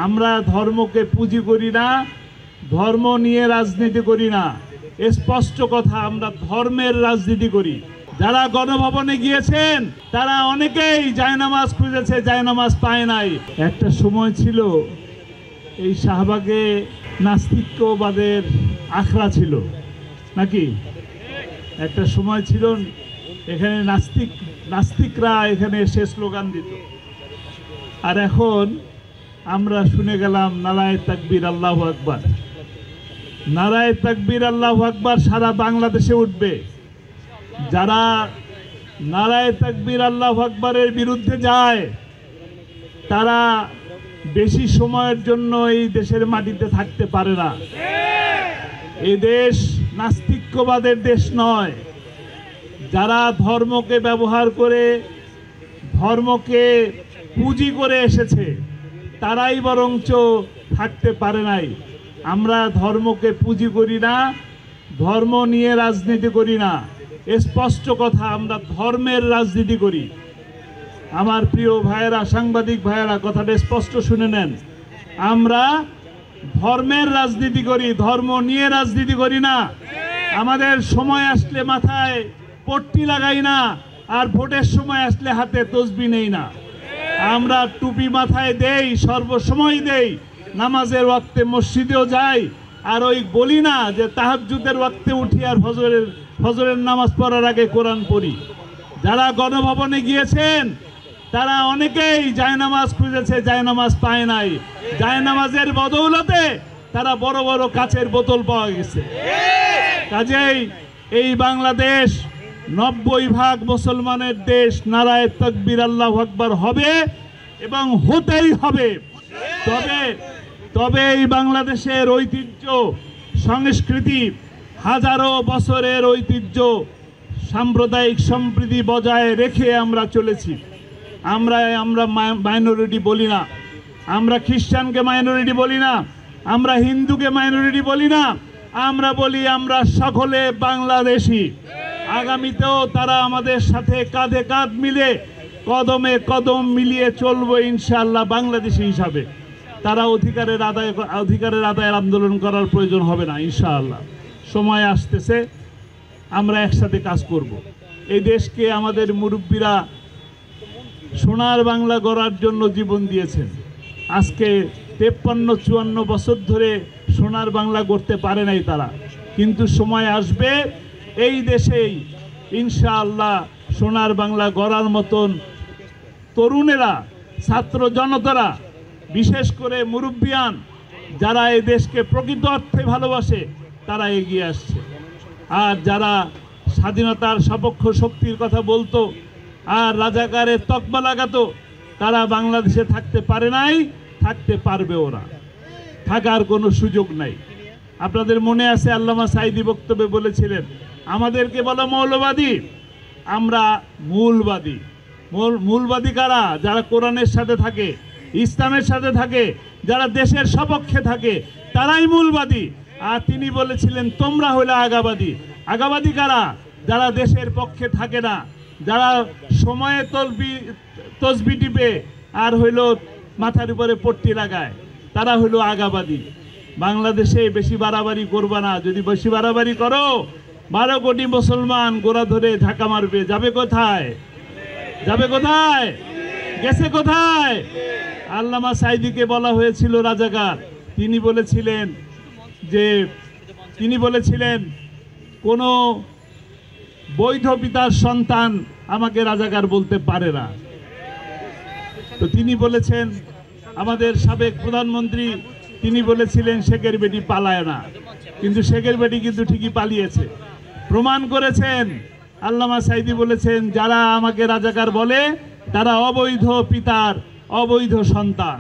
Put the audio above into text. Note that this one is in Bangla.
আমরা ধর্মকে পুঁজি করি না, ধর্ম নিয়ে রাজনীতি করি না। স্পষ্ট কথা, আমরা ধর্মের রাজনীতি করি। যারা গণভবনে গিয়েছেন তারা অনেকেই জায়নামাজ খুঁজেছে, জায়নামাজ পায় নাই। একটা সময় ছিল এই শাহবাগে নাস্তিক্যবাদের আখড়া ছিল নাকি? একটা সময় ছিল এখানে নাস্তিকরা এখানে এসে স্লোগান দিত। আর এখন আমরা শুনে গেলাম নারায়ে তাকবীর আল্লাহু আকবার। নারায়ে তাকবীর আল্লাহু আকবার সারা বাংলাদেশে উঠবে। যারা নারায়ে তাকবীর আল্লাহু আকবারের বিরুদ্ধে যায় তারা বেশি সময়ের জন্য এই দেশের মাটিতে থাকতে পারে না। এই দেশ নাস্তিক্যবাদের দেশ নয়। যারা ধর্মকে ব্যবহার করে, ধর্মকে পুঁজি করে এসেছে, তারাই বরঞ্চ থাকতে পারে নাই। আমরা ধর্মকে পুঁজি করি না, ধর্ম নিয়ে রাজনীতি করি না। স্পষ্ট কথা, আমরা ধর্মের রাজনীতি করি। আমার প্রিয় ভাইয়েরা, সাংবাদিক ভাইয়েরা, কথাটা স্পষ্ট শুনে নেন। আমরা ধর্মের রাজনীতি করি, ধর্ম নিয়ে রাজনীতি করি না। আমাদের সময় আসলে মাথায় পট্টি লাগাই না, আর ভোটের সময় আসলে হাতে তসবি নেই না। আমরা টুপি মাথায় দেই, সর্বসময় দেই, নামাজের ওয়াক্তে মসজিদেও যাই, আর ওই বলি না যে তাহাজ্জুদের ওয়াক্তে উঠি আর ফজরের নামাজ পড়ার আগে কোরআন পড়ি। যারা গণভবনে গিয়েছেন তারা অনেকেই জায়নামাজ খুঁজেছে, জায়নামাজ পায় নাই। জায়নামাজের বদৌলতে তারা বড় বড় কাচের বোতল পাওয়া গেছে। কাজেই এই বাংলাদেশ 90% মুসলমানের দেশ। নারায়ে তাকবীর আল্লাহু আকবার হবে এবং হতেই হবে। তবে এই বাংলাদেশের ঐতিহ্য, সংস্কৃতি, হাজারো বছরের ঐতিহ্য, সাম্প্রদায়িক সম্প্রীতি বজায় রেখে আমরা চলেছি। আমরা মাইনরিটি বলি না, আমরা খ্রিস্টানকে মাইনরিটি বলি না, আমরা হিন্দুকে মাইনরিটি বলি না, আমরা বলি আমরা সকলে বাংলাদেশি। আগামীতেও তারা আমাদের সাথে কাঁধে কাঁধ মিলে, কদমে কদম মিলিয়ে চলবে ইনশাআল্লাহ বাংলাদেশি হিসাবে। তারা অধিকারের আদায়ের আন্দোলন করার প্রয়োজন হবে না ইনশাআল্লাহ। সময় আসতেছে, আমরা একসাথে কাজ করব। এই দেশকে আমাদের মুরব্বীরা সোনার বাংলা গড়ার জন্য জীবন দিয়েছেন। আজকে 53-54 বছর ধরে সোনার বাংলা গড়তে পারে নাই তারা, কিন্তু সময় আসবে এই দেশেই ইনশাআল্লাহ সোনার বাংলা গড়ার মতন তরুণেরা, ছাত্র জনতারা, বিশেষ করে মুরব্বিয়ান যারা এই দেশকে প্রকৃত অর্থে ভালোবাসে তারা এগিয়ে আসছে। আর যারা স্বাধীনতার সপক্ষ শক্তির কথা বলতো আর রাজাকারের তকমা লাগাতো, তারা বাংলাদেশে থাকতে পারে নাই, থাকতে পারবে ওরা, থাকার কোনো সুযোগ নাই। আপনাদের মনে আছে আল্লামা সাঈদী বক্তব্যে বলেছিলেন, আমাদেরকে বলো মৌলবাদী, আমরা মূলবাদী। মূলবাদী কারা? যারা কোরআনের সাথে থাকে, ইসলামের সাথে থাকে, যারা দেশের সপক্ষে থাকে, তারাই মূলবাদী। আর তিনি বলেছিলেন তোমরা হইলে আগাবাদী। আগাবাদী কারা? যারা দেশের পক্ষে থাকে না, যারা সময়ে তসবি টিপে আর হইল মাথার উপরে পট্টি লাগায়, তারা হইল আগাবাদী। বাংলাদেশে বেশি বাড়াবাড়ি করবা না। যদি বেশি বাড়াবাড়ি করো 12 কোটি মুসলমান গোড়া ধরে ধাক্কা মারবে। যাবে কোথায়? যাবে কোথায়? গেছে কোথায়? আল্লামা সাঈদীকে বলা হয়েছিল রাজাকার। তিনি বলেছিলেন কোনো বৈধ পিতার সন্তান আমাকে রাজাকার বলতে পারে না। তো তিনি বলেছেন, আমাদের সাবেক প্রধানমন্ত্রী তিনি বলেছিলেন শেখের বেটি পালায় না, কিন্তু শেখের বেটি কিন্তু ঠিকই পালিয়েছে। প্রমাণ করেছেন আল্লামা সাঈদী বলেছেন, যারা আমাকে রাজাকার বলে তারা অবৈধ পিতার অবৈধ সন্তান।